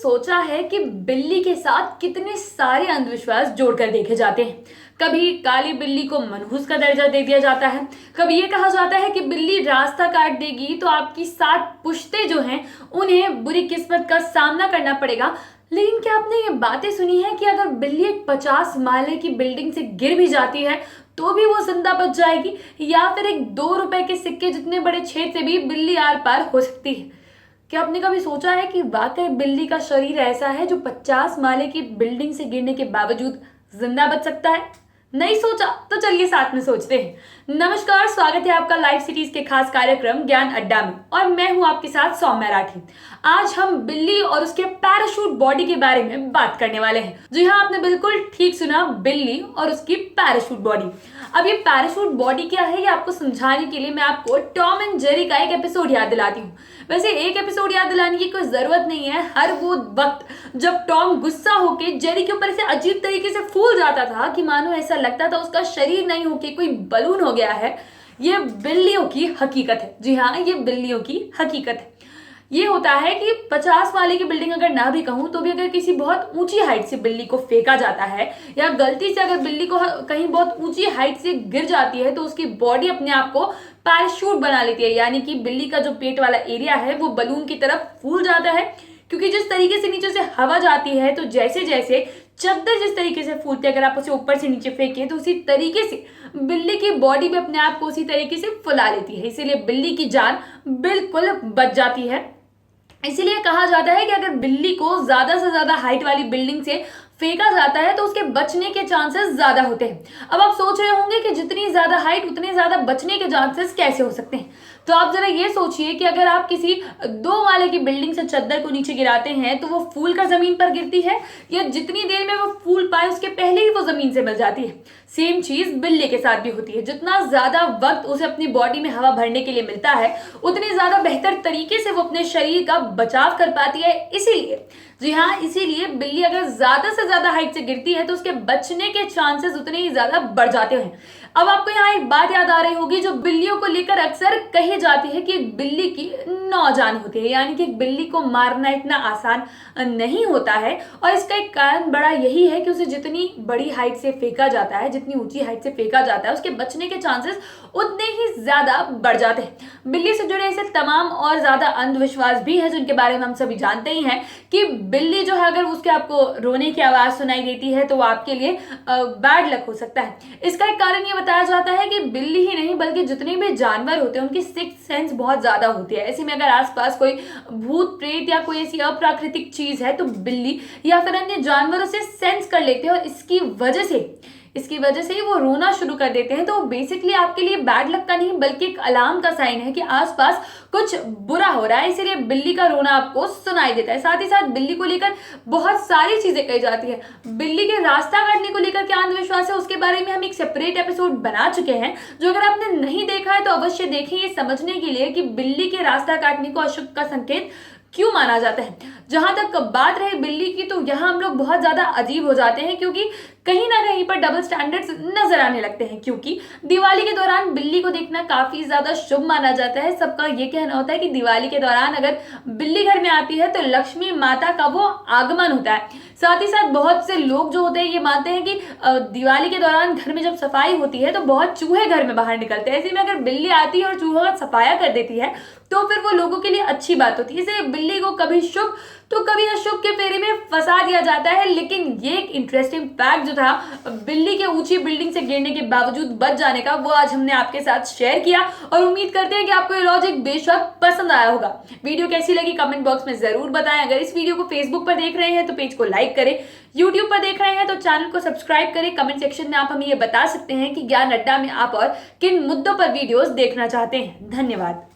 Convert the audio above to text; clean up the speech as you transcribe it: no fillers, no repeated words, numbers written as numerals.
सोचा है कि बिल्ली के साथ कितने सारे अंधविश्वास जोड़कर देखे जाते हैं। कभी काली बिल्ली को मनहूस का दर्जा दे दिया जाता है, कभी ये कहा जाता है कि बिल्ली रास्ता काट देगी तो आपकी 7 पुश्ते जो हैं उन्हें बुरी किस्मत का सामना करना पड़ेगा। लेकिन क्या आपने ये बातें सुनी है कि अगर बिल्ली एक 50 माले की बिल्डिंग से गिर भी जाती है तो भी वो जिंदा बच जाएगी, या फिर एक 2 रुपए के सिक्के जितने बड़े छेद से भी बिल्ली आर पार हो सकती है। क्या आपने कभी सोचा है कि वाकई बिल्ली का शरीर ऐसा है जो 50 माले की बिल्डिंग से गिरने के बावजूद जिंदा बच सकता है? नहीं सोचा? तो चलिए साथ में सोचते हैं। नमस्कार, स्वागत है आपका लाइव सिटीज के खास कार्यक्रम ज्ञान अड्डा में, और मैं हूं आपके साथ सौम्या राठी। आज हम बिल्ली और उसके पैराशूट बॉडी के बारे में बात करने वाले हैं। जी हाँ, आपने बिल्कुल ठीक सुना, बिल्ली और उसकी पैराशूट बॉडी। अब ये पैराशूट बॉडी क्या है, ये आपको समझाने के लिए मैं आपको टॉम एंड जेरी का एक एपिसोड याद दिलाती हूँ। वैसे एक एपिसोड याद दिलाने की कोई जरूरत नहीं है। हर वो वक्त जब टॉम गुस्सा होके जेरी के ऊपर ऐसे अजीब तरीके से फूल जाता था कि मानो ऐसा लगता था उसका शरीर नहीं होके कोई बलून हो गया है, ये बिल्लियों की हकीकत है। जी हाँ, ये बिल्लियों की हकीकत है। ये होता है कि 50 वाले की बिल्डिंग अगर ना भी कहूं तो भी अगर किसी बहुत ऊंची हाइट से बिल्ली को फेंका जाता है, या गलती से अगर बिल्ली को कहीं बहुत ऊंची हाइट से गिर जाती है, तो उसकी बॉडी अपने आप को पैराशूट बना लेती है। यानी कि बिल्ली का जो पेट वाला एरिया है वो बलून की तरफ फूल जाता है, क्योंकि जिस तरीके से नीचे से हवा जाती है, तो जैसे जैसे चद्दर जिस तरीके से फूलती है, अगर आप उसे ऊपर से नीचे फेंके तो उसी तरीके से बिल्ली की बॉडी भी अपने आप को उसी तरीके से फुला लेती है। इसीलिए बिल्ली की जान बिल्कुल बच जाती है। इसीलिए कहा जाता है कि अगर बिल्ली को ज्यादा से ज्यादा हाइट वाली बिल्डिंग से फेंका जाता है तो उसके बचने के चांसेस ज्यादा होते हैं। अब आप सोच रहे होंगे कि जितनी ज्यादा हाइट उतने ज्यादा बचने के चांसेस कैसे हो सकते हैं। तो आप जरा ये सोचिए कि अगर आप किसी 2 माले की बिल्डिंग से चद्दर को नीचे गिराते हैं तो वो फूल कर जमीन पर गिरती है, या जितनी देर में वो फूल पाए उसके पहले ही वो जमीन से मिल जाती है। सेम चीज बिल्ली के साथ भी होती है। जितना ज्यादा वक्त उसे अपनी बॉडी में हवा भरने के लिए मिलता है, उतनी ज्यादा बेहतर तरीके से वो अपने शरीर का बचाव कर पाती है। इसीलिए, जी हाँ, इसीलिए बिल्ली अगर ज्यादा से ज्यादा हाइट से गिरती है तो उसके बचने के चांसेस उतने ही ज्यादा बढ़ जाते हैं। अब आपको यहाँ एक बात याद आ रही होगी जो बिल्लियों को लेकर अक्सर कही जाती है कि एक बिल्ली की 9 जान होती है, यानी कि एक बिल्ली को मारना इतना आसान नहीं होता है। और इसका एक कारण बड़ा यही है कि उसे जितनी बड़ी हाइट से फेंका जाता है, जितनी ऊंची हाइट से फेंका जाता है, उसके बचने के चांसेस उतने ही ज्यादा बढ़ जाते हैं। बिल्ली से जुड़े ऐसे तमाम और ज्यादा अंधविश्वास भी है जिनके बारे में हम सभी जानते ही हैं कि बिल्ली जो है, अगर उसके आपको रोने की आवाज सुनाई देती है तो वो आपके लिए बैड लक हो सकता है। इसका एक कारण ये बताया जाता है कि बिल्ली ही नहीं बल्कि जितने भी जानवर होते हैं उनकी सिक्स्थ सेंस बहुत ज्यादा होती है। ऐसे में अगर आसपास कोई भूत प्रेत या कोई ऐसी अप्राकृतिक चीज है तो बिल्ली या फिर अन्य जानवरों से सेंस कर लेते हैं, और इसकी वजह से ही वो रोना शुरू कर देते हैं। तो बेसिकली आपके लिए बैड लक का नहीं बल्कि एक अलार्म का साइन है कि आसपास कुछ बुरा हो रहा है। इसीलिए बिल्ली का रोना आपको सुनाई देता है। साथ ही साथ बिल्ली को लेकर बहुत सारी चीजें कही जाती है। बिल्ली के रास्ता काटने को लेकर क्या अंधविश्वास है उसके बारे में हम एक सेपरेट एपिसोड बना चुके हैं, जो अगर आपने नहीं देखा है तो अवश्य देखें, ये समझने के लिए कि बिल्ली के रास्ता काटने को अशुभ का संकेत क्यों माना जाता है। जहां तक बात रहे बिल्ली की, तो यहाँ हम लोग बहुत ज्यादा अजीब हो जाते हैं, क्योंकि कहीं ना कहीं पर डबल स्टैंडर्ड्स नजर आने लगते हैं। क्योंकि दिवाली के दौरान बिल्ली को देखना काफी ज्यादा शुभ माना जाता है। सबका ये कहना होता है कि दिवाली के दौरान अगर बिल्ली घर में आती है तो लक्ष्मी माता का वो आगमन होता है। साथ ही साथ बहुत से लोग जो होते हैं ये मानते हैं कि दिवाली के दौरान घर में जब सफाई होती है तो बहुत चूहे घर में बाहर निकलते हैं। ऐसे में अगर बिल्ली आती है और चूहों का सफाया कर देती है तो फिर वो लोगों के लिए अच्छी बात होती है। इसलिए बिल्ली को कभी शुभ तो कभी अशुभ के फेरे में फंसा दिया जाता है। लेकिन ये एक इंटरेस्टिंग फैक्ट जो था बिल्ली के ऊंची बिल्डिंग से गिरने के बावजूद बच जाने का, वो आज हमने आपके साथ शेयर किया, और उम्मीद करते हैं कि आपको ये लॉजिक बेशक पसंद आया होगा। वीडियो कैसी लगी कमेंट बॉक्स में जरूर बताएं। अगर इस वीडियो को फेसबुक पर देख रहे हैं तो पेज को लाइक करें, यूट्यूब पर देख रहे हैं तो चैनल को सब्सक्राइब करें। कमेंट सेक्शन में आप हमें ये बता सकते हैं कि ज्ञान अड्डा में आप और किन मुद्दों पर वीडियोस देखना चाहते हैं। धन्यवाद।